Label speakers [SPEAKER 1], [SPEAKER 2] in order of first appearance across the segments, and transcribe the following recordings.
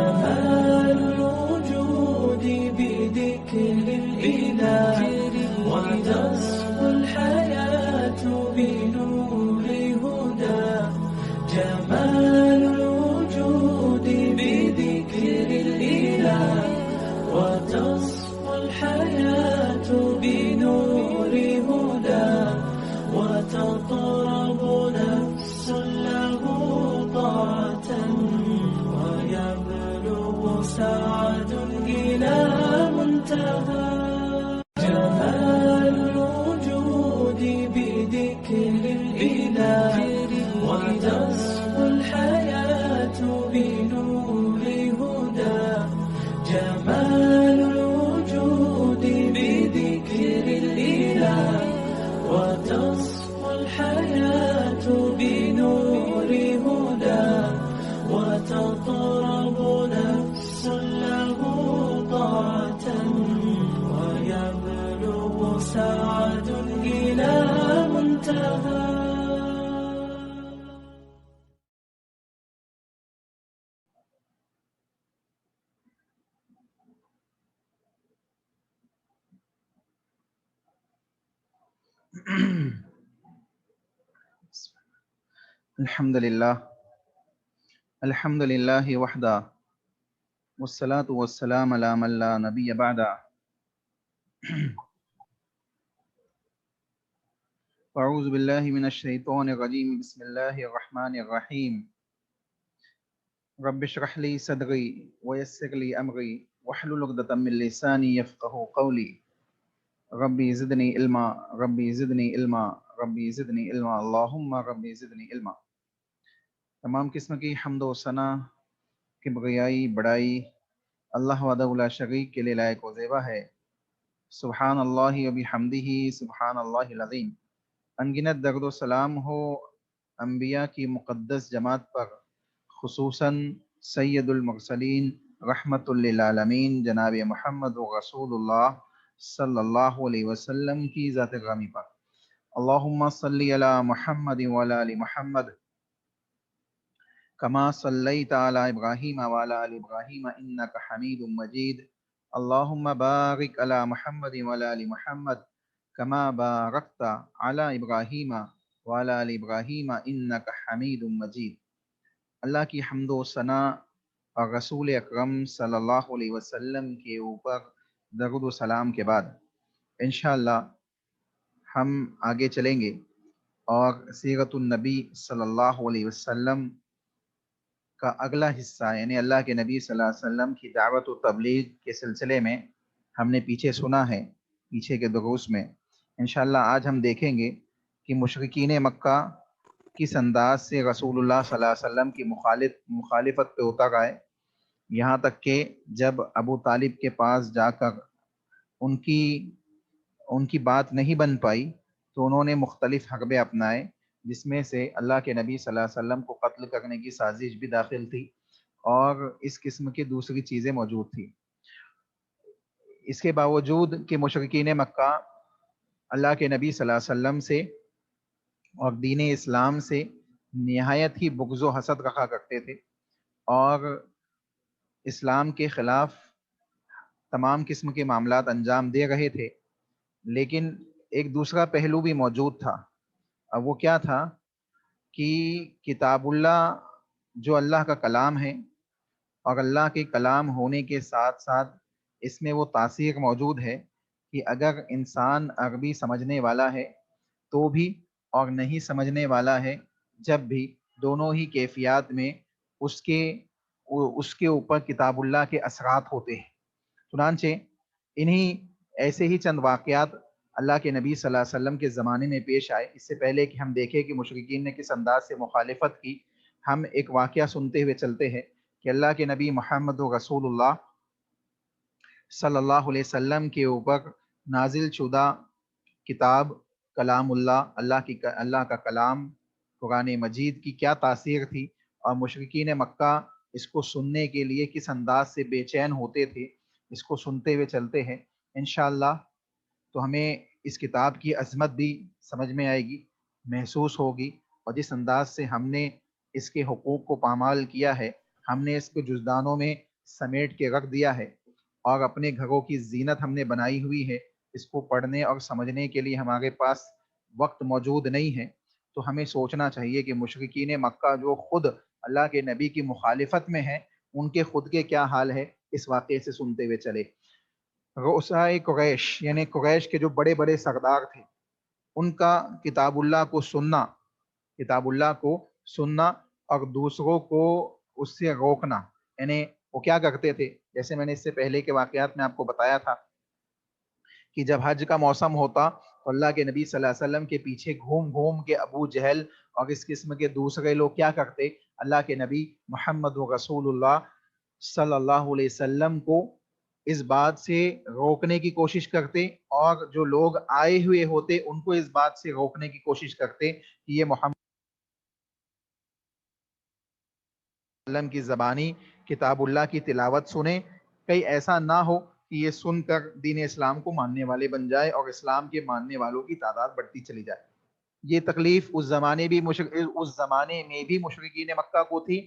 [SPEAKER 1] جمال الوجود بذكر الإله وتصفو الحياة بنور هدى. جمال الوجود بذكر الإله وتصفو الحياة بنور هدى. وتطرب نفس له طاعة ويبلغ سعد إلى منتهى. جمال الوجود بذكر الإله وتصفو الحياة بنور هدى. جمال الوجود بذكر الإله وتصفو الحياة بنور هدى. وتطرب نفس له طاعة ويبلغ سعد إلى منتهى.
[SPEAKER 2] الحمد للہ وحدہ والصلاة والسلام علی من لا نبی بعدہ. اعوذ باللہ من الشیطان الرجیم. بسم اللہ الرحمن الرحیم. رب اشرح لی صدری ویسر لی امری واحلل عقدۃ من لسانی یفقہوا قولی. ربی زدنی علما ربی زدنی علما ربی زدنی علما اللہم ربی زدنی علما. تمام قسم کی حمد و ثنا، کبریائی، بڑائی اللہ وحدہ لا شریک کے لیے لائق و زیبا ہے. سبحان اللہ و بحمدہ سبحان اللہ العظیم. انگنت درد و سلام ہو انبیاء کی مقدس جماعت پر، خصوصاً سید المرسلین رحمت للعالمین جناب محمد و رسول اللہ صلی اللہ علیہ وسلم کی ذات گرامی پر. اللہم صلی علی محمد وعلی آل محمد کما صلیت علی ابراہیم وعلی آل ابراہیم انک حمید مجید. اللہم بارک علی محمد وعلی آل محمد کما بارکت علی ابراہیم وعلی آل ابراہیم انک حمید مجید. اللہ کی حمد و ثنا اور رسول اکرم صلی اللہ علیہ وسلم کے اوپر درود و سلام کے بعد انشاءاللہ ہم آگے چلیں گے اور سیرت النبی صلی اللہ علیہ وسلم کا اگلا حصہ، یعنی اللہ کے نبی صلی اللہ علیہ وسلم کی دعوت و تبلیغ کے سلسلے میں ہم نے پیچھے سنا ہے، پیچھے کے دروس میں. انشاءاللہ آج ہم دیکھیں گے کہ مشرکین مکہ کس انداز سے رسول اللہ صلی اللہ علیہ وسلم کی مخالفت پہ اتر آئے، یہاں تک کہ جب ابو طالب کے پاس جا کر ان کی بات نہیں بن پائی تو انہوں نے مختلف حربے اپنائے، جس میں سے اللہ کے نبی صلی اللہ علیہ وسلم کو قتل کرنے کی سازش بھی داخل تھی اور اس قسم کی دوسری چیزیں موجود تھی. اس کے باوجود کہ مشرکین مکہ اللہ کے نبی صلی اللہ علیہ وسلم سے اور دین اسلام سے نہایت ہی بغض و حسد رکھا کرتے تھے اور اسلام کے خلاف تمام قسم کے معاملات انجام دے رہے تھے، لیکن ایک دوسرا پہلو بھی موجود تھا. اب وہ کیا تھا کہ کتاب اللہ جو اللہ کا کلام ہے اور اللہ کے کلام ہونے کے ساتھ ساتھ اس میں وہ تاثیر موجود ہے کہ اگر انسان عربی سمجھنے والا ہے تو بھی اور نہیں سمجھنے والا ہے جب بھی، دونوں ہی کیفیات میں اس کے اوپر کتاب اللہ کے اثرات ہوتے ہیں. چنانچہ انہی ایسے ہی چند واقعات اللہ کے نبی صلی اللہ علیہ وسلم کے زمانے میں پیش آئے. اس سے پہلے کہ ہم دیکھیں کہ مشرکین نے کس انداز سے مخالفت کی، ہم ایک واقعہ سنتے ہوئے چلتے ہیں کہ اللہ کے نبی محمد رسول اللہ صلی اللہ علیہ وسلم کے اوپر نازل شدہ کتاب کلام اللہ، اللہ کا کلام قرآن مجید کی کیا تاثیر تھی اور مشرکین مکہ اس کو سننے کے لیے کس انداز سے بے چین ہوتے تھے، اس کو سنتے ہوئے چلتے ہیں. انشاءاللہ تو ہمیں اس کتاب کی عظمت بھی سمجھ میں آئے گی، محسوس ہوگی، اور جس انداز سے ہم نے اس کے حقوق کو پامال کیا ہے، ہم نے اس کو جزدانوں میں سمیٹ کے رکھ دیا ہے اور اپنے گھروں کی زینت ہم نے بنائی ہوئی ہے، اس کو پڑھنے اور سمجھنے کے لیے ہمارے پاس وقت موجود نہیں ہے، تو ہمیں سوچنا چاہیے کہ مشرکین مکہ جو خود اللہ کے نبی کی مخالفت میں ہیں، ان کے خود کے کیا حال ہے، اس واقعے سے سنتے ہوئے چلے۔ رؤسائے قریش یعنی قریش کے جو بڑے بڑے سردار تھے، ان کا کتاب اللہ کو سننا، کتاب اللہ کو سننا اور دوسروں کو اس سے روکنا، یعنی وہ کیا کرتے تھے، جیسے میں نے اس سے پہلے کے واقعات میں آپ کو بتایا تھا کہ جب حج کا موسم ہوتا تو اللہ کے نبی صلی اللہ علیہ وسلم کے پیچھے گھوم گھوم کے ابو جہل اور اس قسم کے دوسرے لوگ کیا کرتے، اللہ کے نبی محمد رسول اللہ صلی اللہ علیہ وسلم کو اس بات سے روکنے کی کوشش کرتے، اور جو لوگ آئے ہوئے ہوتے ان کو اس بات سے روکنے کی کوشش کرتے کہ یہ محمد وسلم کی زبانی کتاب اللہ کی تلاوت سنیں، کہیں ایسا نہ ہو کہ یہ سن کر دین اسلام کو ماننے والے بن جائے اور اسلام کے ماننے والوں کی تعداد بڑھتی چلی جائے۔ یہ تکلیف اس زمانے میں بھی مشرکین مکہ کو تھی،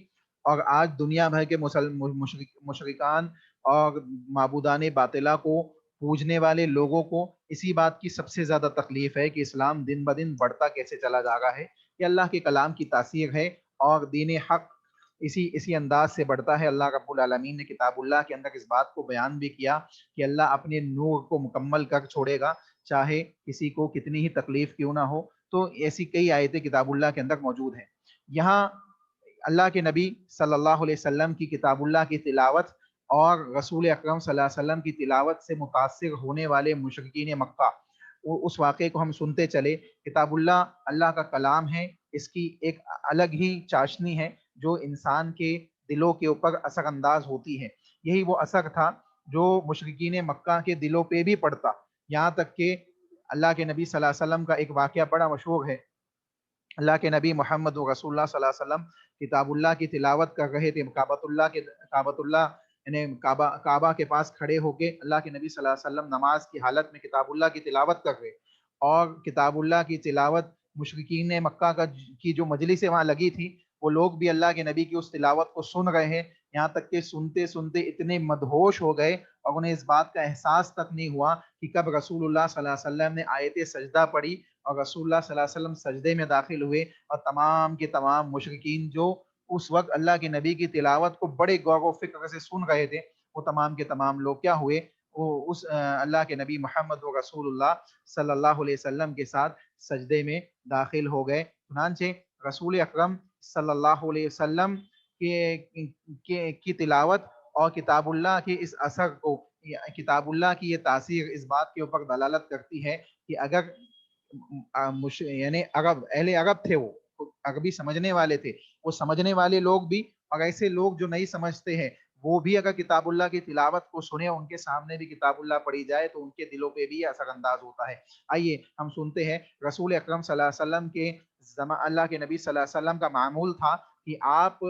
[SPEAKER 2] اور آج دنیا بھر کے مشرکان اور معبودان باطلہ کو پوجنے والے لوگوں کو اسی بات کی سب سے زیادہ تکلیف ہے کہ اسلام دن بدن بڑھتا کیسے چلا جا رہا ہے۔ یہ اللہ کے کلام کی تاثیر ہے، اور دین حق اسی انداز سے بڑھتا ہے۔ اللہ رب العالمین نے کتاب اللہ کے اندر اس بات کو بیان بھی کیا کہ اللہ اپنے نور کو مکمل کر چھوڑے گا، چاہے کسی کو کتنی ہی تکلیف کیوں نہ ہو۔ تو ایسی کئی آیتیں کتاب اللہ کے اندر موجود ہیں۔ یہاں اللہ کے نبی صلی اللہ علیہ وسلم کی کتاب اللہ کی تلاوت اور رسول اکرم صلی اللہ علیہ وسلم کی تلاوت سے متاثر ہونے والے مشرکین مکہ، اس واقعے کو ہم سنتے چلے۔ کتاب اللہ اللہ کا کلام ہے، اس کی ایک الگ ہی چاشنی ہے جو انسان کے دلوں کے اوپر اثر انداز ہوتی ہے۔ یہی وہ اثر تھا جو مشرکین مکہ کے دلوں پہ بھی پڑتا، یہاں تک کہ اللہ کے نبی صلی اللہ علیہ وسلم کا ایک واقعہ بڑا مشہور ہے۔ اللہ کے نبی محمد رسول اللہ صلی اللہ علیہ وسلم کتاب اللہ کی تلاوت کر رہے تھے، کعبۃ اللہ یعنی کعبہ کے پاس کھڑے ہو کے اللہ کے نبی صلی اللہ علیہ وسلم نماز کی حالت میں کتاب اللہ کی تلاوت کر رہے، اور کتاب اللہ کی تلاوت مشرکین مکہ کی جو مجلس وہاں لگی تھی، وہ لوگ بھی اللہ کے نبی کی اس تلاوت کو سن رہے ہیں، یہاں تک کہ سنتے سنتے اتنے مدہوش ہو گئے اور انہیں اس بات کا احساس تک نہیں ہوا کہ کب رسول اللہ صلی اللہ علیہ وسلم نے آیت سجدہ پڑھی اور رسول اللہ صلی اللہ علیہ وسلم سجدے میں داخل ہوئے، اور تمام کے تمام مشرکین جو اس وقت اللہ کے نبی کی تلاوت کو بڑے غور و فکر سے سن رہے تھے، وہ تمام کے تمام لوگ کیا ہوئے، وہ اس اللہ کے نبی محمد رسول اللہ صلی اللہ علیہ وسلم کے ساتھ سجدے میں داخل ہو گئے۔ چنانچہ رسول اکرم صلی اللہ علیہ وسلم کی تلاوت اور کتاب اللہ کے اس اثر کو، کتاب اللہ کی یہ تاثیر اس بات کے اوپر دلالت کرتی ہے کہ اگر یعنی اہل عرب تھے، وہ عربی سمجھنے والے تھے، وہ سمجھنے والے لوگ بھی، اور ایسے لوگ جو نہیں سمجھتے ہیں وہ بھی اگر کتاب اللہ کی تلاوت کو سنے، ان کے سامنے بھی کتاب اللہ پڑھی جائے تو ان کے دلوں پہ بھی اثر انداز ہوتا ہے۔ آئیے ہم سنتے ہیں رسول اکرم صلی اللہ علیہ وسلم کے اللہ کے نبی صلی اللہ علیہ وسلم کا معمول تھا کہ آپ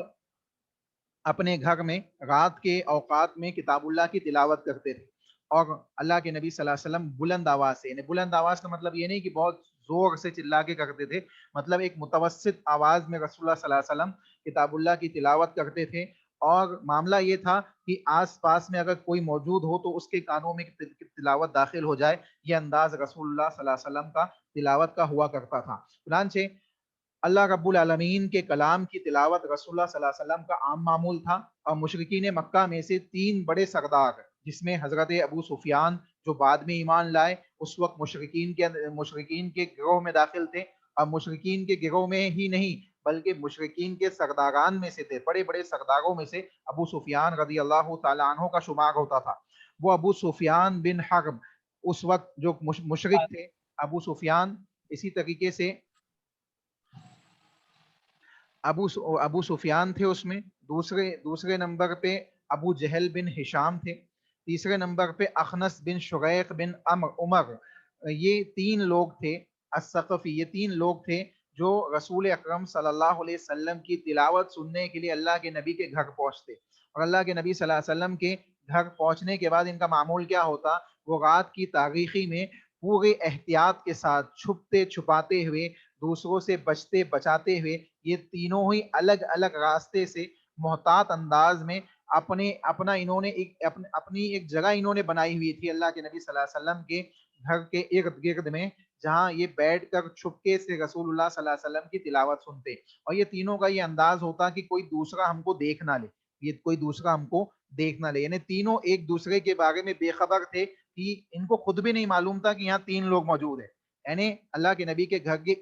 [SPEAKER 2] اپنے گھر میں رات کے اوقات میں کتاب اللہ کی تلاوت کرتے تھے، اور اللہ کے نبی صلی اللہ علیہ وسلم بلند آواز سے، یعنی بلند آواز کا مطلب یہ نہیں کہ بہت زور سے چلا کے کرتے تھے، مطلب ایک متوسط آواز میں رسول اللہ صلی اللہ علیہ وسلم کتاب اللہ کی تلاوت کرتے تھے، اور معاملہ یہ تھا کہ آس پاس میں اگر کوئی موجود ہو تو اس کے کانوں میں تلاوت داخل ہو جائے۔ یہ انداز رسول اللہ صلی اللہ علیہ وسلم کا تلاوت کا ہوا کرتا تھا۔ چنانچہ اللہ رب العالمین کے کلام کی تلاوت رسول اللہ صلی اللہ علیہ وسلم کا عام معمول تھا، اور مشرکین مکہ میں سے 3 بڑے سردار، جس میں حضرت ابو سفیان جو بعد میں ایمان لائے، اس وقت مشرکین کے گروہ میں داخل تھے، اور مشرکین کے گروہ میں ہی نہیں بلکہ مشرکین کے سرداران میں سے تھے، بڑے بڑے سرداروں میں سے ابو سفیان رضی اللہ تعالیٰ عنہ کا شمار ہوتا تھا۔ وہ ابو سفیان بن حرب اس وقت جو مشرک تھے، ابو سفیان، اسی طریقے سے ابو سفیان تھے اس میں، دوسرے نمبر پہ ابو جہل بن ہشام تھے، تیسرے نمبر پہ اخنس بن شریق بن عمر، یہ 3 لوگ تھے، الثقفی، یہ 3 لوگ تھے جو رسول اکرم صلی اللہ علیہ وسلم کی تلاوت سننے کے لیے اللہ کے نبی کے گھر پہنچتے، اور اللہ کے نبی صلی اللہ علیہ وسلم کے گھر پہنچنے کے بعد ان کا معمول کیا ہوتا، وہ رات کی تاریکی میں پورے احتیاط کے ساتھ چھپتے چھپاتے ہوئے، دوسروں سے بچتے بچاتے ہوئے، یہ تینوں ہی الگ الگ راستے سے محتاط انداز میں اپنا انہوں نے اپنی ایک جگہ انہوں نے بنائی ہوئی تھی اللہ کے نبی صلی اللہ علیہ وسلم کے گھر کے ارد گرد میں، جہاں یہ بیٹھ کر چھپکے سے رسول اللہ صلی اللہ علیہ وسلم کی تلاوت سنتے، اور یہ تینوں کا یہ انداز ہوتا کہ کوئی دوسرا ہم کو دیکھ نہ لے، یہ کوئی دوسرا ہم کو دیکھ نہ لے، یعنی تینوں ایک دوسرے کے بارے میں بے خبر تھے، کہ ان کو خود بھی نہیں معلوم تھا کہ یہاں تین لوگ موجود ہیں، یعنی اللہ کے نبی کے گھر کے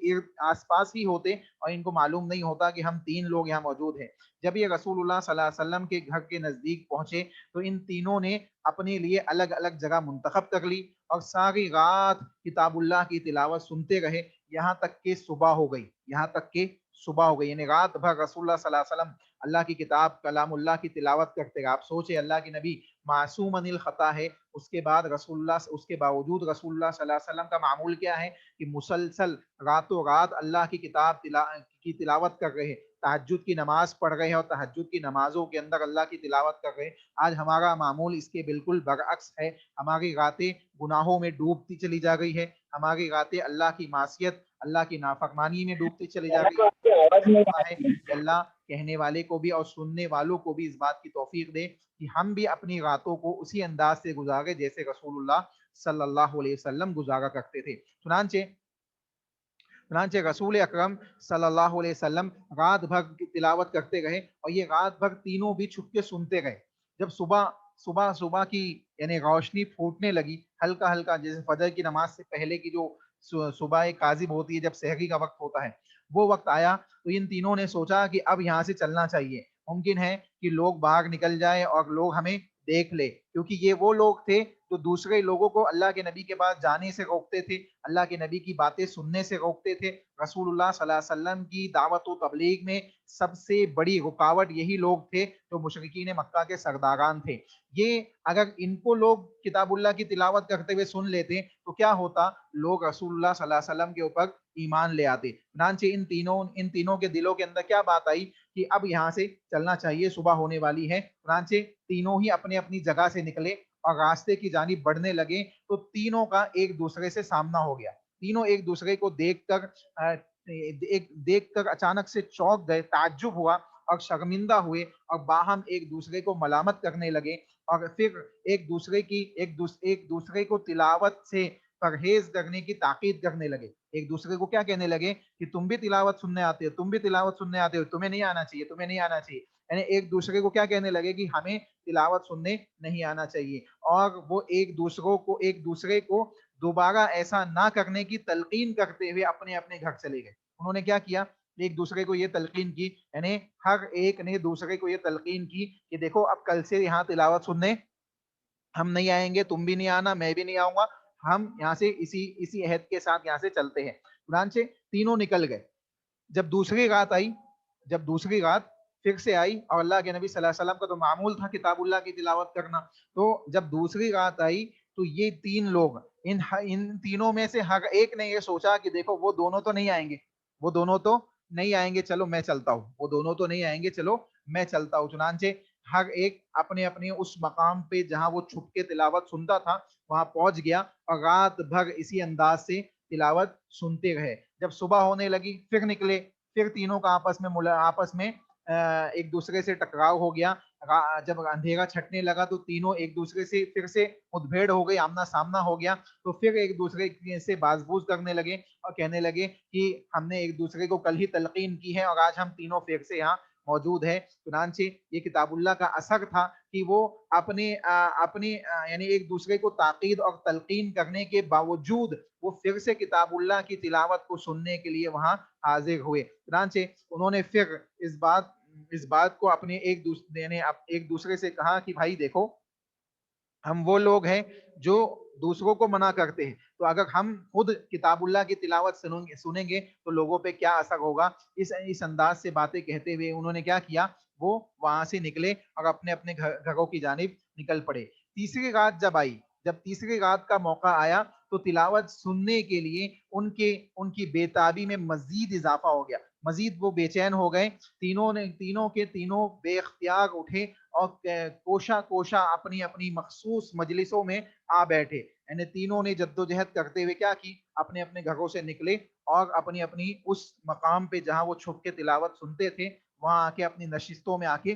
[SPEAKER 2] آس پاس ہی ہوتے اور ان کو معلوم نہیں ہوتا کہ ہم تین لوگ یہاں موجود ہیں۔ جب یہ رسول اللہ صلی اللہ علیہ وسلم کے گھر کے نزدیک پہنچے تو ان تینوں نے اپنے لیے الگ الگ جگہ منتخب کر لی اور ساری رات کتاب اللہ کی تلاوت سنتے رہے، یہاں تک کہ صبح ہو گئی، یہاں تک کہ صبح ہو گئی، یعنی رات بھر رسول اللہ صلی اللہ علیہ وسلم اللہ کی کتاب کلام اللہ کی تلاوت کرتے گئے۔ آپ سوچے اللہ کے نبی معصوم عن الخطا ہے، اس کے باوجود رسول اللہ صلی اللہ علیہ وسلم کا معمول کیا ہے کہ مسلسل راتوں رات اللہ کی کتاب کی تلاوت کر رہے، تہجد کی نماز پڑھ رہے ہیں اور تہجد کی نمازوں کے اندر اللہ کی تلاوت کر رہے۔ آج ہمارا معمول اس کے بالکل برعکس ہے، ہماری راتیں گناہوں میں ڈوبتی چلی جا رہی ہے، ہماری راتیں اللہ کی معصیت، اللہ کی نافرمانی میں ڈوبتی چلی جا رہی ہے کہ اللہ کہنے والے کو بھی اور سننے والوں کو بھی اس بات کی توفیق دے کہ ہم بھی اپنی راتوں کو اسی انداز سے گزارے جیسے رسول اللہ صلی اللہ علیہ وسلم گزارا کرتے تھے۔ چنانچہ رسول اکرم صلی اللہ علیہ وسلم رات بھر تلاوت کرتے رہے اور یہ رات بھر تینوں بھی چھپ کے سنتے رہے۔ جب صبح کی یعنی روشنی پھوٹنے لگی ہلکا ہلکا، جیسے فجر کی نماز سے پہلے کی جو صبح کاذب ہوتی ہے، جب سحری کا وقت ہوتا ہے، وہ وقت آیا تو ان تینوں نے سوچا کہ اب یہاں سے چلنا چاہیے، ممکن ہے کہ لوگ باہر نکل جائے اور لوگ ہمیں دیکھ لے، کیونکہ یہ وہ لوگ تھے جو دوسرے لوگوں کو اللہ کے نبی کے پاس جانے سے روکتے تھے، اللہ کے نبی کی باتیں سننے سے روکتے تھے۔ رسول اللہ صلی اللہ علیہ وسلم کی دعوت و تبلیغ میں سب سے بڑی رکاوٹ یہی لوگ تھے جو مشرکین مکہ کے سرداران تھے۔ یہ اگر ان کو لوگ کتاب اللہ کی تلاوت کرتے ہوئے سن لیتے تو کیا ہوتا؟ لوگ رسول اللہ صلی اللہ علیہ وسلم کے اوپر ایمان لے آتے۔ چنانچہ ان تینوں کے دلوں کے اندر کیا بات آئی کہ اب یہاں سے چلنا چاہیے، صبح ہونے والی ہے۔ چنانچہ تینوں ہی اپنی اپنی جگہ سے نکلے اور راستے کی جانب بڑھنے لگے تو تینوں کا ایک دوسرے سے سامنا ہو گیا۔ تینوں ایک دوسرے کو دیکھ کر اچانک سے چونک گئے، تعجب ہوا اور شرمندہ ہوئے اور باہم ایک دوسرے کو ملامت کرنے لگے، اور پھر ایک دوسرے کو تلاوت سے پرہیز کرنے کی تاکید کرنے لگے۔ ایک دوسرے کو کیا کہنے لگے کہ تم بھی تلاوت سننے آتے ہو، تمہیں نہیں آنا چاہیے، یعنی ایک دوسرے کو کیا کہنے لگے کہ ہمیں تلاوت سننے نہیں آنا چاہیے، اور وہ ایک دوسرے کو دوبارہ ایسا نہ کرنے کی تلقین کرتے ہوئے اپنے اپنے گھر چلے گئے۔ انہوں نے کیا کیا؟ ایک دوسرے کو یہ تلقین کی، یعنی ہر ایک نے دوسرے کو یہ تلقین کی کہ دیکھو اب کل سے یہاں تلاوت سننے ہم نہیں آئیں گے، تم بھی نہیں آنا، میں بھی نہیں آؤں گا، ہم یہاں سے اسی عہد کے ساتھ یہاں سے چلتے ہیں۔ چنانچہ تینوں نکل گئے۔ جب دوسری رات پھر سے آئی، اور اللہ کے نبی صلی اللہ علیہ وسلم کا تو معمول تھا کتاب اللہ کی تلاوت کرنا، تو جب دوسری رات آئی تو یہ تین لوگ، ان تینوں میں سے ہر ایک نے یہ سوچا کہ دیکھو وہ دونوں تو نہیں آئیں گے، چلو میں چلتا ہوں، چنانچہ ہر ایک اپنے اپنے اس مقام پہ جہاں وہ چھپ کے تلاوت سنتا تھا وہاں پہنچ گیا اور رات بھر اسی انداز سے تلاوت سنتے رہے۔ جب صبح ہونے لگی پھر نکلے، پھر تینوں کا آپس میں ایک دوسرے سے ٹکراؤ ہو گیا۔ جب اندھیرا چھٹنے لگا تو تینوں ایک دوسرے سے پھر سے مدبھیڑ ہو گئی، آمنا سامنا ہو گیا، تو پھر ایک دوسرے سے باز بوز کرنے لگے اور کہنے لگے کہ ہم نے ایک دوسرے کو کل ہی تلقین کی ہے اور آج ہم تینوں پھر سے یہاں موجود ہے۔ چنانچہ یہ کتاب اللہ کا اثر تھا کہ وہ اپنے یعنی ایک دوسرے کو تاکید اور تلقین کرنے کے باوجود وہ پھر سے کتاب اللہ کی تلاوت کو سننے کے لیے وہاں حاضر ہوئے۔ چنانچہ انہوں نے پھر اس بات کو اپنے ایک دوسرے سے کہا کہ بھائی دیکھو، ہم وہ لوگ ہیں جو دوسروں کو منع کرتے ہیں، تو اگر ہم خود کتاب اللہ کی تلاوت سنیں گے تو لوگوں پہ کیا اثر ہوگا۔ اس انداز سے باتیں کہتے ہوئے انہوں نے کیا کیا، وہ وہاں سے نکلے اور اپنے اپنے گھروں کی جانب نکل پڑے۔ تیسری رات جب تیسری رات کا موقع آیا تو تلاوت سننے کے لیے ان کی بے تابی میں مزید اضافہ ہو گیا، مزید وہ بے چین ہو گئے۔ تینوں کے تینوں بے اختیار اٹھے اور کوشا اپنی اپنی مخصوص مجلسوں میں آ بیٹھے، یعنی تینوں نے جدوجہد کرتے ہوئے کیا کی، اپنے اپنے گھروں سے نکلے اور اپنی اپنی اس مقام پہ جہاں وہ چھپ کے تلاوت سنتے تھے وہاں آ کے اپنی نشستوں میں آ کے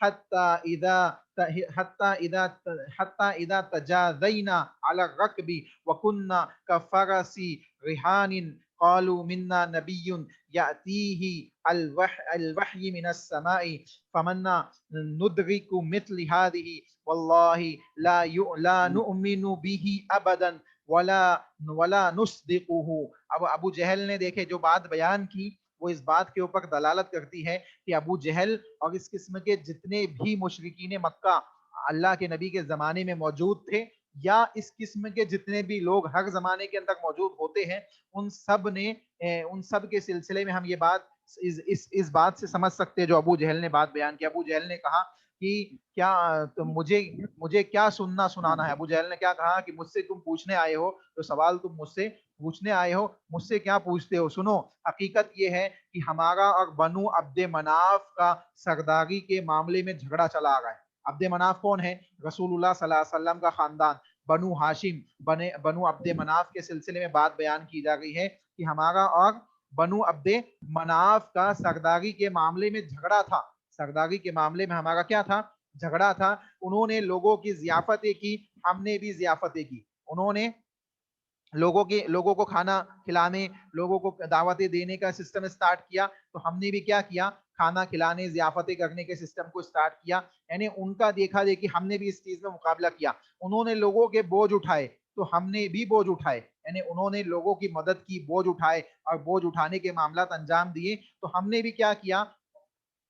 [SPEAKER 2] حتى إذا تجاذينا على الركب وكنا كفرس رهان قالوا منا نبي يأتيه الوحي من السماء فمنا ندرك مثل هذه والله لا نؤمن به أبدا ولا نصدقه. اب ابو جہل نے دیکھے جو بات بیان کی وہ اس بات کے اوپر دلالت کرتی ہے کہ ابو جہل اور اس قسم کے جتنے بھی مشرکین مکہ اللہ کے نبی کے زمانے میں موجود تھے یا اس قسم کے جتنے بھی لوگ ہر زمانے کے اندر موجود ہوتے ہیں ان سب کے سلسلے میں ہم یہ بات اس بات سے سمجھ سکتے ہیں جو ابو جہل نے بات بیان کی. ابو جہل نے کہا کہ کیا مجھے کیا سننا سنانا ہے. ابو جہل نے کیا کہا کہ مجھ سے تم پوچھنے آئے ہو جو سوال تم مجھ سے پوچھنے آئے ہو مجھ سے کیا پوچھتے ہو. سنو حقیقت یہ ہے کہ ہمارا اور بنو عبد مناف کا سرداری کے معاملے میں جھگڑا چلا آ رہا ہے. عبد مناف کون ہے؟ رسول اللہ صلی اللہ علیہ وسلم کا خاندان. بنو ہاشم بنو عبد مناف کے سلسلے میں بات بیان کی جا رہی ہے کہ ہمارا اور بنو عبد مناف کا سرداری کے معاملے میں جھگڑا تھا. سرداری کے معاملے میں ہمارا کیا تھا؟ جھگڑا تھا. انہوں نے لوگوں کی ضیافتیں کی, ہم نے بھی ضیافتیں کی. انہوں نے لوگوں کو کھانا کھلانے, لوگوں کو دعوتیں دینے کا سسٹم اسٹارٹ کیا, تو ہم نے بھی کیا کیا؟ کھانا کھلانے ضیافتیں کرنے کے سسٹم کو اسٹارٹ کیا. یعنی ان کا دیکھا دیکھی ہم نے بھی اس چیز میں مقابلہ کیا. انہوں نے لوگوں کے بوجھ اٹھائے تو ہم نے بھی بوجھ اٹھائے. یعنی انہوں نے لوگوں کی مدد کی, بوجھ اٹھائے اور بوجھ اٹھانے کے معاملات انجام دیے, تو ہم نے بھی کیا کیا؟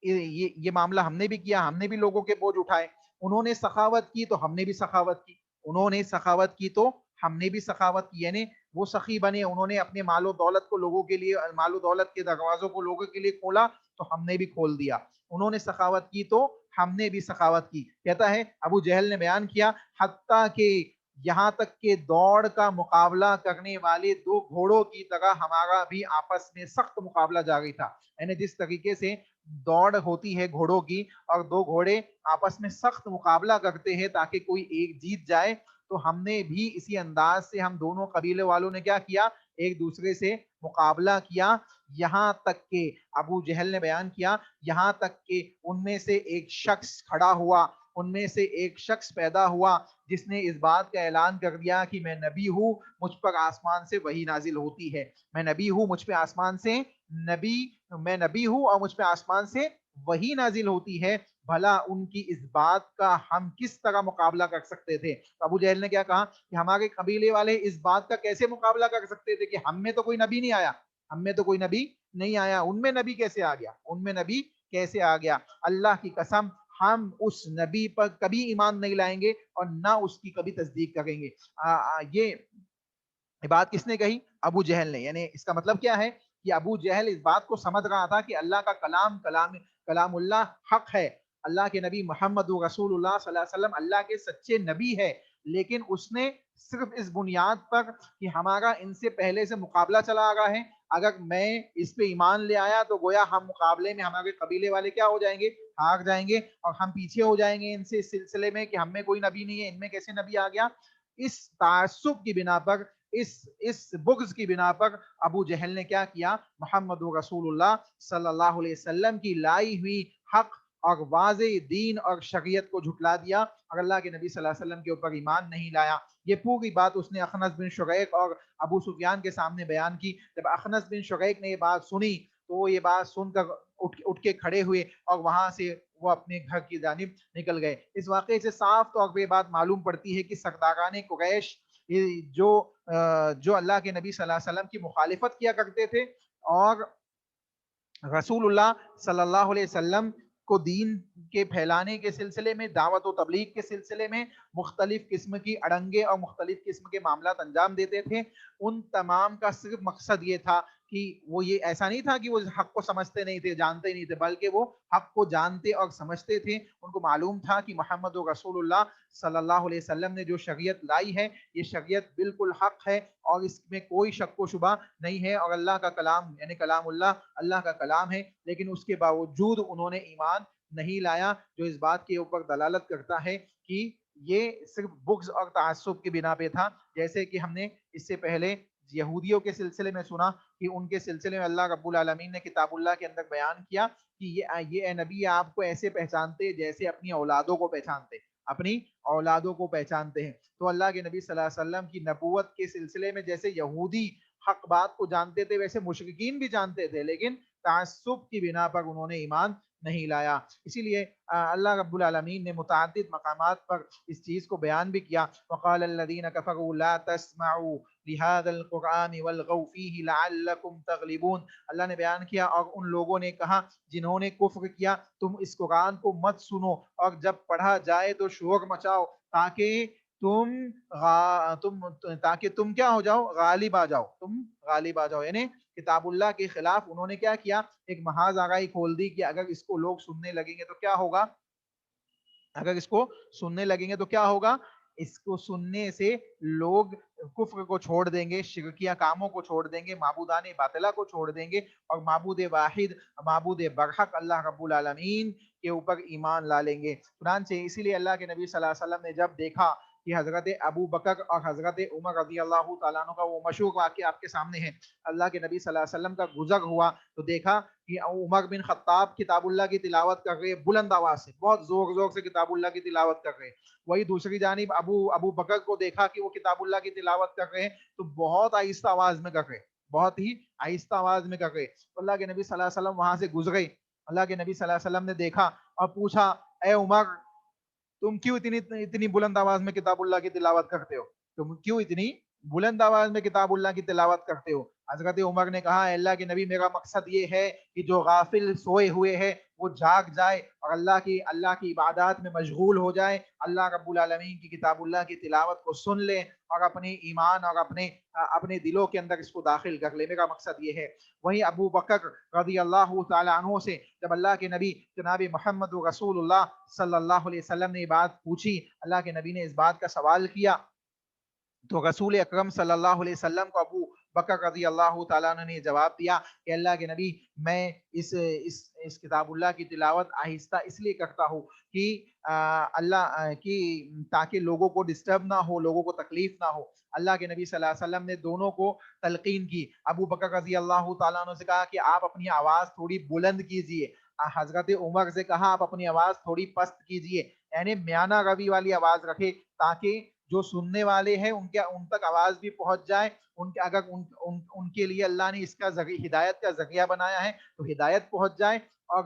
[SPEAKER 2] یہ معاملہ ہم نے بھی کیا, ہم نے بھی لوگوں کے بوجھ اٹھائے. انہوں نے سخاوت کی تو ہم نے بھی سخاوت کی, انہوں نے سخاوت کی تو ہم نے بھی سخاوت کی. یعنی وہ سخی بنے, انہوں نے اپنے مال و دولت کو لوگوں کے لیے, مال و دولت کے دروازوں کو لوگوں کے لیے کھولا تو ہم نے بھی کھول دیا. انہوں نے سخاوت کی تو ہم نے بھی سخاوت کی. کہتا ہے ابو جہل نے بیان کیا حتیٰ کہ یہاں تک کہ دوڑ کا مقابلہ کرنے والے دو گھوڑوں کی طرح ہمارا بھی آپس میں سخت مقابلہ جاری تھا. یعنی جس طریقے سے دوڑ ہوتی ہے گھوڑوں کی اور دو گھوڑے آپس میں سخت مقابلہ کرتے ہیں تاکہ کوئی ایک جیت جائے, تو ہم نے بھی اسی انداز سے ہم دونوں قبیلے والوں نے کیا کیا؟ ایک دوسرے سے مقابلہ کیا. یہاں تک کہ ابو جہل نے بیان کیا یہاں تک کہ ان میں سے ایک شخص کھڑا ہوا, ان میں سے ایک شخص پیدا ہوا جس نے اس بات کا اعلان کر دیا کہ میں نبی ہوں, مجھ پر آسمان سے وحی نازل ہوتی ہے. میں نبی ہوں, مجھ پہ آسمان سے میں نبی ہوں اور مجھ پہ آسمان سے وحی نازل ہوتی ہے. بھلا ان کی اس بات کا ہم کس طرح مقابلہ کر سکتے تھے؟ ابو جہل نے کیا کہا کہ ہمارے قبیلے والے اس بات کا کیسے مقابلہ کر سکتے تھے کہ ہم میں تو کوئی نبی نہیں آیا, ہم میں تو کوئی نبی نہیں آیا, ان میں نبی کیسے آ گیا, ان میں نبی کیسے آ گیا؟ اللہ کی قسم ہم اس نبی پر کبھی ایمان نہیں لائیں گے اور نہ اس کی کبھی تصدیق کریں گے. یہ بات کس نے کہی؟ ابو جہل نے. یعنی اس کا مطلب کیا ہے کہ ابو جہل اس بات کو سمجھ رہا تھا کہ اللہ کا کلام اللہ حق ہے, اللہ کے نبی محمد رسول اللہ صلی اللہ علیہ وسلم اللہ کے سچے نبی ہے, لیکن اس نے صرف اس بنیاد پر کہ ہمارا ان سے پہلے سے مقابلہ چلا آ رہا ہے, اگر میں اس پہ ایمان لے آیا تو گویا ہم مقابلے میں ہمارے قبیلے والے کیا ہو جائیں گے؟ ہار جائیں گے, اور ہم پیچھے ہو جائیں گے ان سے اس سلسلے میں کہ ہم میں کوئی نبی نہیں ہے, ان میں کیسے نبی آ گیا؟ اس تعصب کی بنا پر, اس بغض کی بنا پر ابو جہل نے کیا کیا؟ محمد رسول اللہ صلی اللہ علیہ وسلم کی لائی ہوئی حق اور واضح دین اور شریعت کو جھٹلا دیا اور اللہ کے نبی صلی اللہ علیہ وسلم کے اوپر ایمان نہیں لایا. یہ پوری بات اس نے اخنس بن شقیق اور ابو سفیان کے سامنے بیان کی. جب اخنس بن شقیق نے یہ بات سنی تو وہ یہ بات سن کر اٹھ کے کھڑے ہوئے اور وہاں سے وہ اپنے گھر کی جانب نکل گئے. اس واقعے سے صاف طور پہ یہ بات معلوم پڑتی ہے کہ سرداران قریش جو اللہ کے نبی صلی اللہ علیہ وسلم کی مخالفت کیا کرتے تھے اور رسول اللہ صلی اللہ علیہ وسلم کو دین کے پھیلانے کے سلسلے میں, دعوت و تبلیغ کے سلسلے میں مختلف قسم کی اڑنگے اور مختلف قسم کے معاملات انجام دیتے تھے, ان تمام کا صرف مقصد یہ تھا کہ وہ یہ ایسا نہیں تھا کہ وہ حق کو سمجھتے نہیں تھے, جانتے نہیں تھے, بلکہ وہ حق کو جانتے اور سمجھتے تھے. ان کو معلوم تھا کہ محمد رسول اللہ صلی اللہ علیہ وسلم نے جو شریعت لائی ہے یہ شریعت بالکل حق ہے اور اس میں کوئی شک و شبہ نہیں ہے, اور اللہ کا کلام یعنی کلام اللہ کا کلام ہے. لیکن اس کے باوجود انہوں نے ایمان نہیں لایا, جو اس بات کے اوپر دلالت کرتا ہے کہ یہ صرف بغض اور تعصب کی بنا پہ تھا. جیسے کہ ہم نے اس سے پہلے یہودیوں کے سلسلے میں سنا کہ ان کے سلسلے میں اللہ رب العالمین نے کتاب اللہ کے اندر بیان کیا کہ یہ اے نبی آپ کو ایسے پہچانتے جیسے اپنی اولادوں کو پہچانتے، اپنی اولادوں کو پہچانتے ہیں۔ تو اللہ کے نبی صلی اللہ علیہ وسلم کی نبوت کے سلسلے میں جیسے یہودی حق بات کو جانتے تھے ویسے مشرکین بھی جانتے تھے، لیکن تعصب کی بنا پر انہوں نے ایمان نہیں لایا۔ اسی لیے اللہ رب العالمین نے متعدد مقامات پر اس چیز کو بیان بھی کیا، وقال الذین کفروا لا تسمعوا لهذا القرآن والغوا فیہ لعلکم تغلبون۔ اللہ نے بیان کیا اور ان لوگوں نے کہا جنہوں نے کفر کیا تم اس قرآن کو مت سنو اور جب پڑھا جائے تو شور مچاؤ تاکہ تم کیا ہو جاؤ، غالب آ جاؤ، تم غالب آ جاؤ۔ یعنی کتاب اللہ کے خلاف انہوں نے کیا کیا، ایک محاذ آگاہی کھول دی کہ اگر اس کو لوگ سننے لگیں گے تو کیا ہوگا، اگر اس کو سننے لگیں گے تو کیا ہوگا، اس کو سننے سے لوگ کفر کو چھوڑ دیں گے، شرکیہ کاموں کو چھوڑ دیں گے، معبودان باطلہ کو چھوڑ دیں گے اور معبود واحد، معبود برحق اللہ رب العالمین کے اوپر ایمان لا لیں گے۔ چنانچہ اسی لیے اللہ کے نبی صلی اللہ علیہ وسلم نے جب دیکھا کہ حضرت ابو بکر اور حضرت عمر رضی اللہ تعالیٰ عنہ کا وہ مشہور واقعہ آپ کے سامنے ہے، اللہ کے نبی صلی اللہ علیہ وسلم کا گزر ہوا تو دیکھا کہ عمر بن خطاب کتاب اللہ کی تلاوت کر رہے بلند آواز سے، بہت زور زور سے کتاب اللہ کی تلاوت کر رہے، وہی دوسری جانب ابو بکر کو دیکھا کہ وہ کتاب اللہ کی تلاوت کر رہے ہیں تو بہت آہستہ آواز میں کر رہے، بہت ہی آہستہ آواز میں کر رہے۔ اللہ کے نبی صلی اللہ علیہ وسلم وہاں سے گزرے، اللہ کے نبی صلی اللہ علیہ وسلم نے دیکھا اور پوچھا اے عمر تم کیوں اتنی بلند آواز میں کتاب اللہ کی تلاوت کرتے ہو، تم کیوں اتنی بلند آواز میں کتاب اللہ کی تلاوت کرتے ہو؟ حضرت عمر نے کہا اے اللہ کے نبی میرا مقصد یہ ہے کہ جو غافل سوئے ہوئے ہے وہ جاگ جائے اور اللہ کی عبادات میں مشغول ہو جائے، اللہ رب العالمین کی کتاب اللہ کی تلاوت کو سن لے اور اپنے ایمان اور اپنے دلوں کے اندر اس کو داخل کر لے، میرا مقصد یہ ہے۔ وہیں ابو بکر رضی اللہ تعالیٰ عنہ سے جب اللہ کے نبی جناب محمد رسول اللہ صلی اللہ علیہ وسلم نے یہ بات پوچھی، اللہ کے نبی نے اس بات کا سوال کیا تو رسول اکرم صلی اللہ علیہ وسلم کو ابو بکر رضی اللہ تعالیٰ عنہ نے جواب دیا کہ اللہ کے نبی میں اس کتاب اللہ کی تلاوت آہستہ اس لیے کرتا ہوں کہ اللہ کی تاکہ لوگوں کو ڈسٹرب نہ ہو، لوگوں کو تکلیف نہ ہو۔ اللہ کے نبی صلی اللہ علیہ وسلم نے دونوں کو تلقین کی، ابو بکر رضی اللہ تعالیٰ عنہ سے کہا کہ آپ اپنی آواز تھوڑی بلند کیجئے، حضرت عمر سے کہا آپ اپنی آواز تھوڑی پست کیجئے، یعنی میانہ روی والی آواز رکھے تاکہ جو سننے والے ہیں ان تک آواز بھی پہنچ جائے، اگر ان کے لیے اللہ نے اس کا ہدایت کا ذریعہ بنایا ہے تو ہدایت پہنچ جائے، اور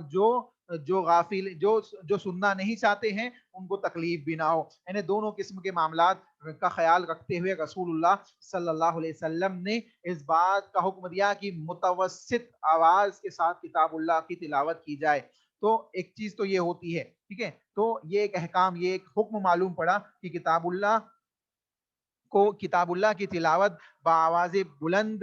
[SPEAKER 2] جو غافل جو سننا نہیں چاہتے ہیں ان کو تکلیف بھی نہ ہو۔ یعنی دونوں قسم کے معاملات کا خیال رکھتے ہوئے رسول اللہ صلی اللہ علیہ وسلم نے اس بات کا حکم دیا کہ متوسط آواز کے ساتھ کتاب اللہ کی تلاوت کی جائے۔ تو ایک چیز تو یہ ہوتی ہے، ٹھیک ہے، تو یہ ایک احکام، یہ ایک حکم معلوم پڑا کہ کتاب اللہ کی تلاوت بآواز بلند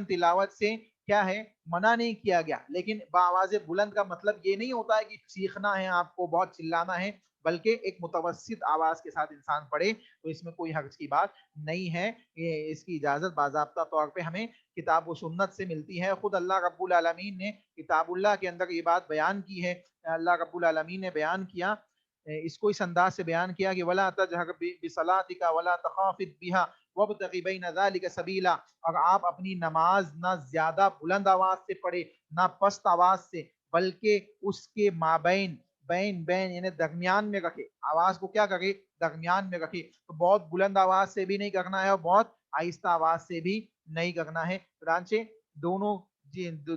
[SPEAKER 2] تلاوت سے کیا ہے منع نہیں کیا گیا، لیکن بآواز بلند کا مطلب یہ نہیں ہوتا ہے کہ چیخنا ہے، آپ کو بہت چلانا ہے، بلکہ ایک متوسط آواز کے ساتھ انسان پڑھے تو اس میں کوئی حرج کی بات نہیں ہے۔ یہ اس کی اجازت باضابطہ طور پہ ہمیں کتاب و سنت سے ملتی ہے۔ خود اللہ رب العالمین نے کتاب اللہ کے اندر یہ بات بیان کی ہے، اللہ رب العالمین نے بیان کیا، اس کو اس انداز سے بیان کیا کہ وَلَا تَجْهَرْ بِصَلَاتِكَ وَلَا تَخَافِتْ بِهَا وَابْتَغِ بَيْنَ ذَلِكَ سَبِيلًا، اور آپ اپنی نماز نہ زیادہ بلند آواز سے پڑھے نہ پست آواز سے، بلکہ اس کے مابین بین یعنی درمیان میں رکھے، آواز کو کیا کرے، درمیان میں رکھے، تو بہت بلند آواز سے بھی نہیں کرنا ہے اور بہت آہستہ آواز سے بھی نہیں کرنا ہے، چنانچہ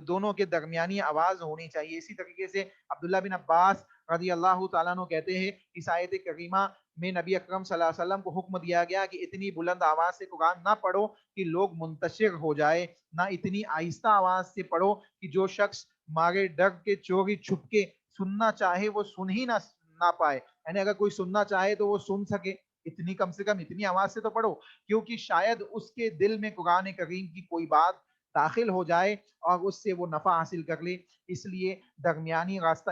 [SPEAKER 2] دونوں کے درمیانی آواز ہونی چاہیے۔ اسی طریقے سے عبداللہ بن عباس رضی اللہ تعالیٰ عنہ کہتے ہیں اس آیت کریمہ میں نبی اکرم صلی اللہ علیہ وسلم کو حکم دیا گیا کہ اتنی بلند آواز سے قرآن نہ پڑھو کہ لوگ منتشر ہو جائے، نہ اتنی آہستہ آواز سے پڑھو کہ جو شخص مارے ڈر کے چوری چھپ کے سننا چاہے وہ سن ہی نہ پائے، یعنی اگر کوئی سننا چاہے تو وہ سن سکے، اتنی کم سے کم اتنی آواز سے تو پڑھو، کیونکہ شاید اس کے دل میں قرآن کریم کی کوئی بات داخل ہو جائے اور اس سے وہ نفع حاصل کر لے، اس لیے درمیانی راستہ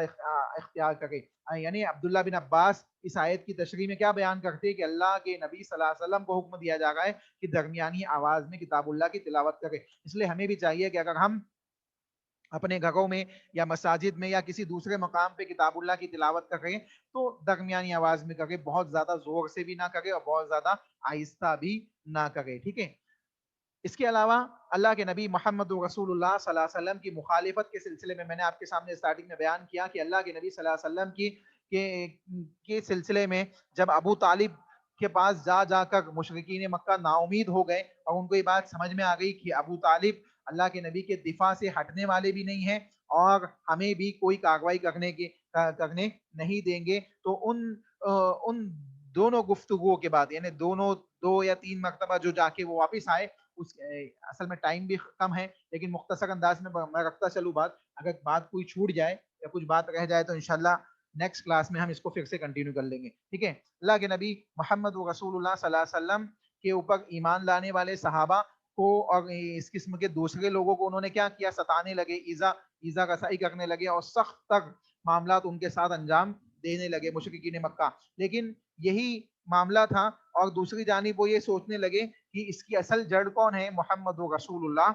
[SPEAKER 2] اختیار کرے۔ یعنی عبداللہ بن عباس اس آیت کی تشریح میں کیا بیان کرتے ہیں کہ اللہ کے نبی صلی اللہ علیہ وسلم کو حکم دیا جا رہا ہے کہ درمیانی آواز میں کتاب اللہ کی تلاوت کرے، اس لیے ہمیں بھی چاہیے کہ اگر ہم اپنے گھروں میں یا مساجد میں یا کسی دوسرے مقام پہ کتاب اللہ کی تلاوت کریں تو درمیانی آواز میں کریں، بہت زیادہ زور سے بھی نہ کرے اور بہت زیادہ آہستہ بھی نہ کرے، ٹھیک ہے۔ اس کے علاوہ اللہ کے نبی محمد رسول اللہ صلی اللہ علیہ وسلم کی مخالفت کے سلسلے میں نے آپ کے سامنے اسٹارٹنگ میں بیان کیا کہ اللہ کے نبی صلی اللہ علیہ وسلم کے سلسلے میں جب ابو طالب کے پاس جا جا کر مشرکین مکہ نا امید ہو گئے اور ان کو یہ بات سمجھ میں آ گئی کہ ابو طالب اللہ کے نبی کے دفاع سے ہٹنے والے بھی نہیں ہیں اور ہمیں بھی کوئی کارروائی کرنے نہیں دیں گے، تو ان دونوں گفتگوؤں کے بعد یعنی دو یا تین مرتبہ جو جا کے وہ واپس آئے، اس اصل میں ٹائم بھی کم ہے لیکن مختصر انداز میں رکھتا چلوں بات، اگر بات کوئی چھوٹ جائے یا کچھ بات رہ جائے تو انشاءاللہ نیکسٹ کلاس میں ہم اس کو پھر سے کنٹینیو کر لیں گے، ٹھیک ہے۔ اللہ کے نبی محمد رسول اللہ صلی اللہ علیہ وسلم کے اوپر ایمان لانے والے صحابہ کو اور اس قسم کے دوسرے لوگوں کو انہوں نے کیا کیا، ستانے لگے، ایزا رسائی کرنے لگے اور سخت تر معاملات ان کے ساتھ انجام دینے لگے مشرکین مکہ۔ لیکن یہی معاملہ تھا اور دوسری جانب وہ یہ سوچنے لگے کہ اس کی اصل جڑ کون ہے، محمد رسول اللہ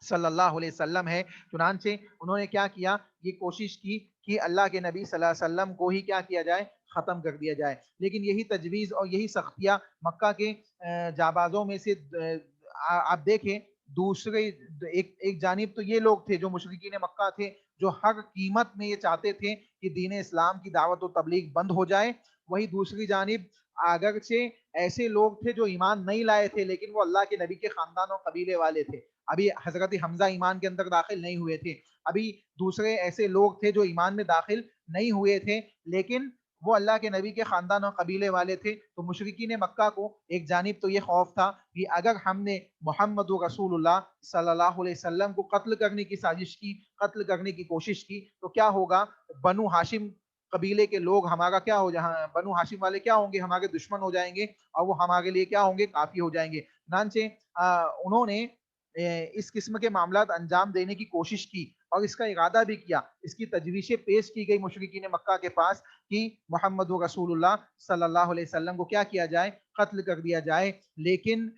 [SPEAKER 2] صلی اللہ علیہ وسلم ہے۔ چنانچہ انہوں نے کیا کیا، یہ کوشش کی کہ اللہ کے نبی صلی اللہ علیہ وسلم کو ہی کیا کیا جائے، ختم کر دیا جائے۔ لیکن یہی تجویز اور یہی سختیاں مکہ کے جابازوں میں سے آپ دیکھیں، دوسرے ایک جانب تو یہ لوگ تھے جو مشرکین مکہ تھے، جو ہر قیمت میں یہ چاہتے تھے کہ دین اسلام کی دعوت و تبلیغ بند ہو جائے۔ وہی دوسری جانب اگرچہ ایسے لوگ تھے جو ایمان نہیں لائے تھے لیکن وہ اللہ کے نبی کے خاندان و قبیلے والے تھے، ابھی حضرت حمزہ ایمان کے اندر داخل نہیں ہوئے تھے، ابھی دوسرے ایسے لوگ تھے جو ایمان میں داخل نہیں ہوئے تھے لیکن وہ اللہ کے نبی کے خاندان و قبیلے والے تھے۔ تو مشرکین مکہ کو ایک جانب تو یہ خوف تھا کہ اگر ہم نے محمد رسول اللہ صلی اللہ علیہ وسلم کو قتل کرنے کی سازش کی، قتل کرنے کی کوشش کی تو کیا ہوگا، بنو ہاشم قبیلے کے لوگ ہمارا کیا ہو جہاں بنو ہاشم والے کیا ہوں گے، ہمارے دشمن ہو جائیں گے اور وہ ہمارے لیے کیا ہوں گے، کافی ہو جائیں گے۔ چنانچہ انہوں نے اس قسم کے معاملات انجام دینے کی کوشش کی اور اس کا ارادہ بھی کیا، اس کی تجویزیں پیش کی گئی مشرکین مکہ کے پاس کہ محمد رسول اللہ صلی اللہ علیہ وسلم کو کیا کیا جائے، قتل کر دیا جائے۔ لیکن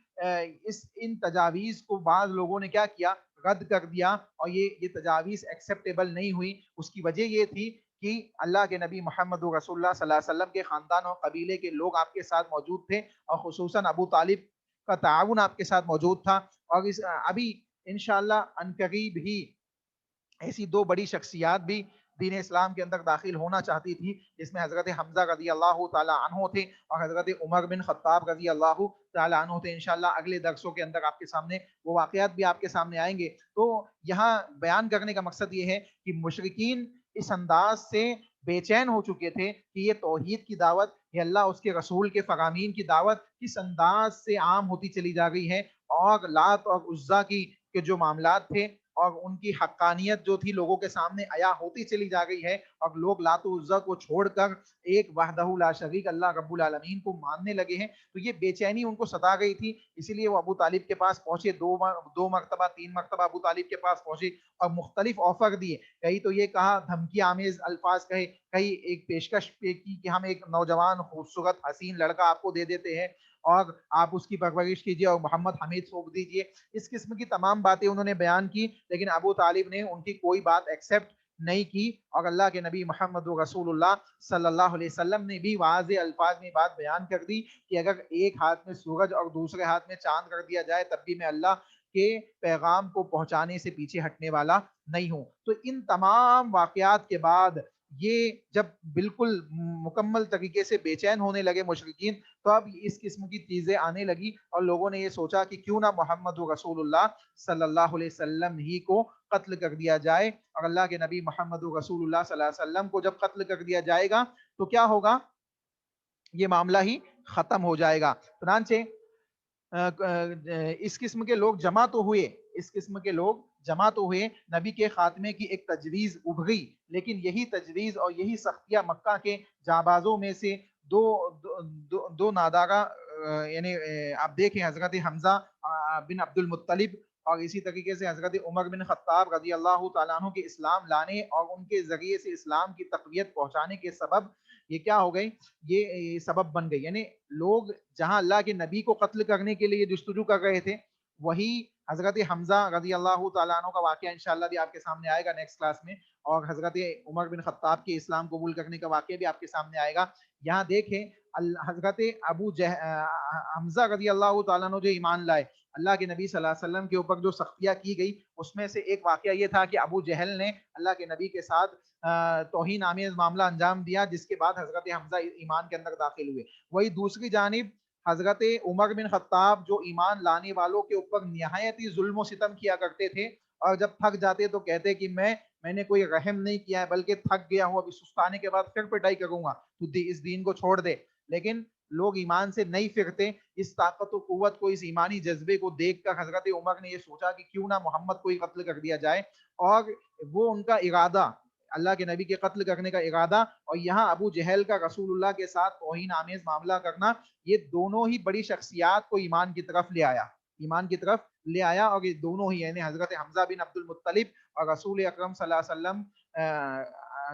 [SPEAKER 2] ان تجاویز کو بعض لوگوں نے کیا کیا، رد کر دیا اور یہ تجاویز ایکسیپٹیبل نہیں ہوئی۔ اس کی وجہ یہ تھی کہ اللہ کے نبی محمد رسول اللہ صلی اللہ علیہ وسلم کے خاندان اور قبیلے کے لوگ آپ کے ساتھ موجود تھے اور خصوصاً ابو طالب کا تعاون آپ کے ساتھ موجود تھا، اور ابھی انشاءاللہ عنقریب ہی ایسی دو بڑی شخصیات بھی دین اسلام کے اندر داخل ہونا چاہتی تھی، جس میں حضرت حمزہ رضی اللہ تعالی عنہ تھے اور حضرت عمر بن خطاب رضی اللہ تعالی عنہ تھے۔ انشاءاللہ اگلے درسوں کے اندر آپ کے سامنے وہ واقعات بھی آپ کے سامنے آئیں گے۔ تو یہاں بیان کرنے کا مقصد یہ ہے کہ مشرکین اس انداز سے بے چین ہو چکے تھے کہ یہ توحید کی دعوت، یہ اللہ اس کے رسول کے فرامین کی دعوت کس انداز سے عام ہوتی چلی جا رہی ہے، اور لات اور عزا کی کے جو معاملات تھے اور ان کی حقانیت جو تھی لوگوں کے سامنے عیا ہوتی چلی جا رہی ہے، اور لوگ لات و عزا کو چھوڑ کر ایک وحدہ لا شریک اللہ رب العالمین کو ماننے لگے ہیں۔ تو یہ بے چینی ان کو ستا گئی تھی، اسی لیے وہ ابو طالب کے پاس پہنچے، دو مرتبہ تین مرتبہ ابو طالب کے پاس پہنچے اور مختلف آفر دیے، کہیں تو یہ کہا، دھمکی آمیز الفاظ کہے، کہیں ایک پیشکش کی کہ ہم ایک نوجوان خوبصورت حسین لڑکا آپ کو دے دیتے ہیں اور آپ اس کی پرورش کیجیے اور محمد حمید سونپ دیجیے۔ اس قسم کی تمام باتیں انہوں نے بیان کی لیکن ابو طالب نے ان کی کوئی بات ایکسیپٹ نہیں کی، اور اللہ کے نبی محمد رسول اللہ صلی اللہ علیہ وسلم نے بھی واضح الفاظ میں بات بیان کر دی کہ اگر ایک ہاتھ میں سورج اور دوسرے ہاتھ میں چاند کر دیا جائے تب بھی میں اللہ کے پیغام کو پہنچانے سے پیچھے ہٹنے والا نہیں ہوں۔ تو ان تمام واقعات کے بعد یہ جب بالکل مکمل طریقے سے بے چین ہونے لگے مشرکین، تو اب اس قسم کی چیزیں آنے لگی اور لوگوں نے یہ سوچا کہ کیوں نہ محمد رسول اللہ صلی اللہ علیہ وسلم ہی کو قتل کر دیا جائے، اور اللہ کے نبی محمد رسول اللہ صلی اللہ علیہ وسلم کو جب قتل کر دیا جائے گا تو کیا ہوگا، یہ معاملہ ہی ختم ہو جائے گا۔ چنانچہ اس قسم کے لوگ جمع تو ہوئے، اس قسم کے لوگ جمع تو ہوئے، نبی کے خاتمے کی ایک تجویز ابھری، لیکن یہی تجویز اور یہی سختیاں مکہ کے جابازوں میں سے دو نادارہ یعنی آپ دیکھیں حضرت حمزہ بن عبد المطلب اور اسی طریقے سے حضرت عمر بن خطاب رضی اللہ تعالیٰ عنہ کے اسلام لانے اور ان کے ذریعے سے اسلام کی تقویت پہنچانے کے سبب یہ کیا ہو گئی، یہ سبب بن گئی۔ یعنی لوگ جہاں اللہ کے نبی کو قتل کرنے کے لیے جستجو کر رہے تھے، وہی حضرت حمزہ رضی اللہ تعالیٰ عنہ کا واقعہ انشاءاللہ بھی آپ کے سامنے آئے گا نیکسٹ کلاس میں، اور حضرت عمر بن خطاب کے اسلام قبول کرنے کا واقعہ بھی آپ کے سامنے آئے گا۔ یہاں دیکھیں حضرت حمزہ رضی اللہ تعالیٰ عنہ جو ایمان لائے، اللہ کے نبی صلی اللہ علیہ وسلم کے اوپر جو سختیاں کی گئی اس میں سے ایک واقعہ یہ تھا کہ ابو جہل نے اللہ کے نبی کے ساتھ توہین آمیز معاملہ انجام دیا، جس کے بعد حضرت حمزہ ایمان کے اندر داخل ہوئے۔ وہی دوسری جانب حضرت عمر بن خطاب جو ایمان لانے والوں کے اوپر نہایت ہی ظلم و ستم کیا کرتے تھے، اور جب تھک جاتے تو کہتے کہ میں نے کوئی رحم نہیں کیا ہے بلکہ تھک گیا ہوں، ابھی سستانے کے بعد پھر پٹائی کروں گا، تو اس دین کو چھوڑ دے۔ لیکن لوگ ایمان سے نہیں پھرتے۔ اس طاقت و قوت کو، اس ایمانی جذبے کو دیکھ کر حضرت عمر نے یہ سوچا کہ کیوں نہ محمد کو ہی قتل کر دیا جائے، اور وہ ان کا ارادہ، اللہ کے نبی کے قتل کرنے کا ارادہ، اور یہاں ابو جہل کا رسول اللہ کے ساتھ توہین آمیز معاملہ کرنا، یہ دونوں ہی بڑی شخصیات کو ایمان کی طرف لے آیا، ایمان کی طرف لے آیا۔ اور یہ دونوں ہی یعنی حضرت حمزہ بن عبد المطلب اور رسول اکرم صلی اللہ علیہ وسلم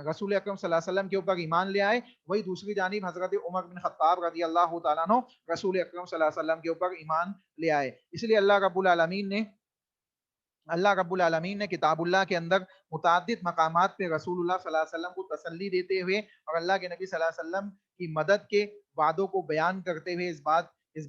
[SPEAKER 2] رسول اکرم صلی اللہ علیہ وسلم کے اوپر ایمان لے آئے۔ وہی دوسری جانب حضرت عمر بن خطاب رضی اللہ تعالیٰ عنہ رسول اکرم صلی اللہ علیہ وسلم کے اوپر ایمان لے آئے۔ اس لیے اللہ رب العالمین نے کتاب اللہ کے اندر متعدد مقامات پہ رسول اللہ صلی اللہ علیہ وسلم کو تسلی دیتے ہوئے اور اللہ کے نبی صلی اللہ علیہ وسلم کی مدد کے وعدوں کو بیان کرتے ہوئے اس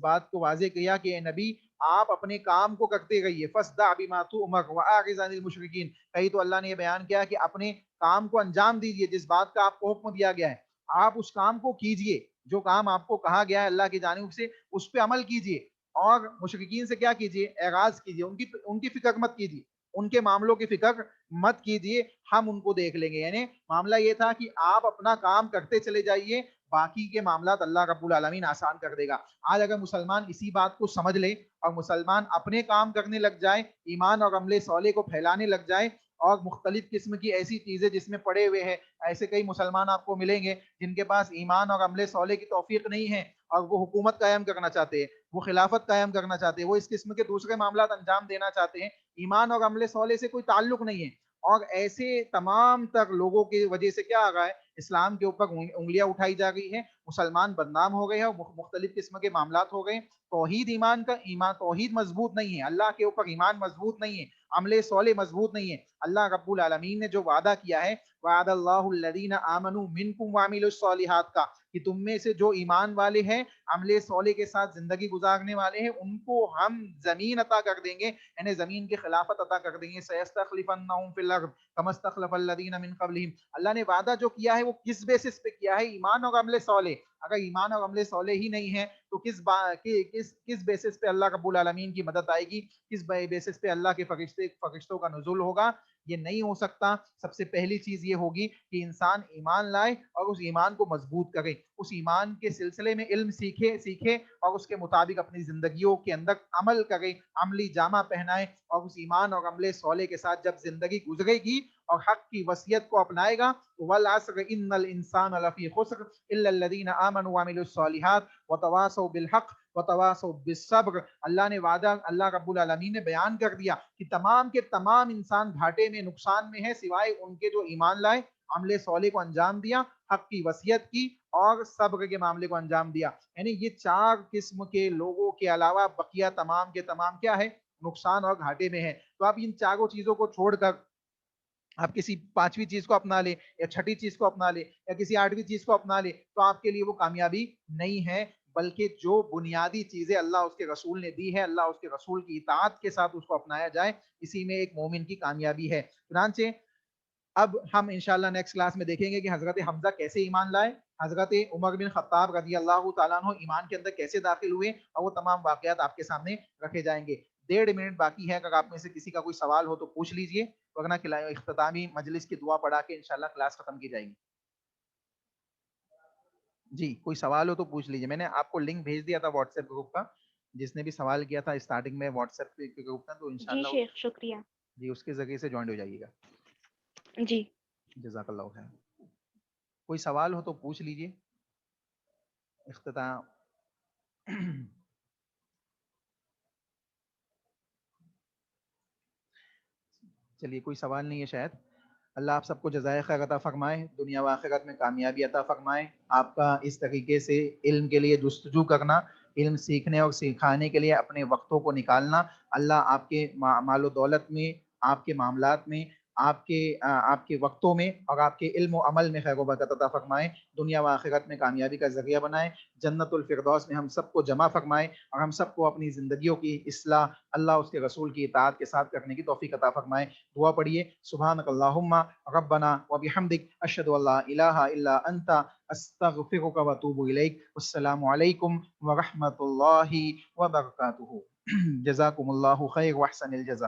[SPEAKER 2] بات کو واضح کیا کہ اے نبی، آپ اپنے کام کو کرتے رہیے، فاصدع بما تؤمر واعرض عن المشرکین۔ کہیں تو اللہ نے یہ بیان کیا کہ اپنے کام کو انجام دیجیے، جس بات کا آپ کو حکم دیا گیا ہے آپ اس کام کو کیجیے، جو کام آپ کو کہا گیا ہے اللہ کی جانب سے اس پہ عمل کیجیے، اور مشرکین سے کیا کیجیے؟ اعراض کیجیے، ان کی فکر مت کیجیے، ان کے معاملوں کی فکر مت کیجیے، ہم ان کو دیکھ لیں گے۔ یعنی معاملہ یہ تھا کہ آپ اپنا کام کرتے چلے جائیے، باقی کے معاملات اللہ رب العالمین آسان کر دے گا۔ آج اگر مسلمان اسی بات کو سمجھ لے اور مسلمان اپنے کام کرنے لگ جائے، ایمان اور عمل صالح کو پھیلانے لگ جائے، اور مختلف قسم کی ایسی چیزیں جس میں پڑے ہوئے ہیں، ایسے کئی مسلمان آپ کو ملیں گے جن کے پاس ایمان اور عمل صالح کی توفیق نہیں ہے، اور وہ حکومت قائم کرنا چاہتے ہیں، وہ خلافت قائم کرنا چاہتے ہیں، وہ اس قسم کے دوسرے معاملات انجام دینا چاہتے ہیں، ایمان اور عمل صالح سے کوئی تعلق نہیں ہے۔ اور ایسے تمام تر لوگوں کی وجہ سے کیا آ رہا ہے؟ اسلام کے اوپر انگلیاں اٹھائی جا رہی ہیں، مسلمان بدنام ہو گئے ہیں، اور مختلف قسم کے معاملات ہو گئے۔ توحید توحید مضبوط نہیں ہے، اللہ کے اوپر ایمان مضبوط نہیں ہے، عمل صالح مضبوط نہیں ہے۔ اللہ رب العالمین نے جو وعدہ کیا ہے، وعد اللہ الذین آمنوا منکم وعملوا الصالحات کا، کہ تم میں سے جو ایمان والے ہیں، عمل صالح کے ساتھ زندگی گزارنے والے ہیں، ان کو ہم زمین عطا کر دیں گے، یعنی زمین کی خلافت عطا کر دیں گے۔ سیستخلفنہم فی الارض کما استخلف الذین من قبلہم۔ اللہ نے وعدہ جو کیا ہے وہ کس بیسس پہ کیا ہے؟ ایمان اور عمل صالح۔ اگر ایمان اور عمل صالح ہی نہیں ہے تو کس بیسس پہ اللہ رب العالمین کی مدد آئے گی؟ کس بیسس پہ اللہ کے فرشتوں کا نزول ہوگا؟ یہ نہیں ہو سکتا۔ سب سے پہلی چیز یہ ہوگی کہ انسان ایمان لائے اور اس ایمان کو مضبوط کرے، اس ایمان کے سلسلے میں علم سیکھے اور اس کے مطابق اپنی زندگیوں کے اندر عمل کرے، عملی جامہ پہنائے، اور اس ایمان اور عمل صالح کے ساتھ جب زندگی گزرے گی اور حق کی وصیت کو اپنائے گا، والعصر ان الانسان لفی خسر الا الذین آمنوا وعملوا الصالحات وتواصوا بالحق وتواصوا بالصبر۔ اللہ نے وعدہ، اللہ رب العالمین نے بیان کر دیا کہ تمام کے تمام انسان گھاٹے میں، نقصان میں ہے، سوائے ان کے جو ایمان لائے، عمل صالح کو انجام دیا، حق کی وصیت کی اور صبر کے معاملے کو انجام دیا۔ یعنی یہ چار قسم کے لوگوں کے علاوہ بقیہ تمام کے تمام کیا ہے؟ نقصان اور گھاٹے میں ہے۔ تو آپ ان چاروں چیزوں کو چھوڑ کر آپ کسی پانچویں چیز کو اپنا لے یا چھٹی چیز کو اپنا لے یا کسی آٹھویں چیز کو اپنا لے تو آپ کے لیے وہ کامیابی نہیں ہے، بلکہ جو بنیادی چیزیں اللہ اس کے رسول نے دی ہے، اللہ اس کے رسول کی اطاعت کے ساتھ اس کو اپنایا جائے، اسی میں ایک مومن کی کامیابی ہے۔ چنانچہ اب ہم انشاءاللہ نیکسٹ کلاس میں دیکھیں گے کہ حضرت حمزہ کیسے ایمان لائے، حضرت عمر بن خطاب رضی اللہ تعالیٰ عنہ ایمان کے اندر کیسے داخل ہوئے، اور وہ تمام واقعات آپ کے سامنے رکھے جائیں گے۔ 1.5 منٹ باقی ہے، اگر آپ میں سے کسی کا کوئی سوال ہو تو پوچھ لیجئے، ورنہ اختتامی مجلس کی دعا پڑھا کے انشاءاللہ کلاس ختم کی جائے گی۔ جی کوئی سوال ہو تو پوچھ لیجئے۔ میں نے آپ کو لنک بھیج دیا تھا واٹس ایپ گروپ کا، جس نے بھی سوال کیا تھا اسٹارٹنگ میں واٹس ایپ کے گروپ میں، تو
[SPEAKER 3] جی
[SPEAKER 2] انشاءاللہ
[SPEAKER 3] شیخ شکریہ۔
[SPEAKER 2] جی اس کے ذریعے سے جوائنٹ ہو جائیے گا۔
[SPEAKER 3] جی
[SPEAKER 2] جزاک اللہ خیر۔ کوئی سوال ہو تو پوچھ لیجئے۔ اختتام چلیے کوئی سوال نہیں ہے شاید۔ اللہ آپ سب کو جزائے خیر عطا فرمائے، دنیا و آخرت میں کامیابی عطا فرمائے۔ آپ کا اس طریقے سے علم کے لیے جستجو کرنا، علم سیکھنے اور سکھانے کے لیے اپنے وقتوں کو نکالنا، اللہ آپ کے مال و دولت میں، آپ کے معاملات میں آپ کے وقتوں میں اور آپ کے علم و عمل میں خیر و برکت عطا فرمائے، دنیا و آخرت میں کامیابی کا ذریعہ بنائے، جنت الفردوس میں ہم سب کو جمع فرمائے، اور ہم سب کو اپنی زندگیوں کی اصلاح اللہ اس کے رسول کی اطاعت کے ساتھ کرنے کی توفیق عطا فرمائے۔ دعا پڑھیے، سبحانک اللہم ربنا و بحمدک، اشہد ان لا الہ الا انت، استغفرک و اتوب الیک۔ السلام علیکم ورحمۃ اللہ وبرکاتہ۔ جزاکم اللہ خیر واحسن الجزا۔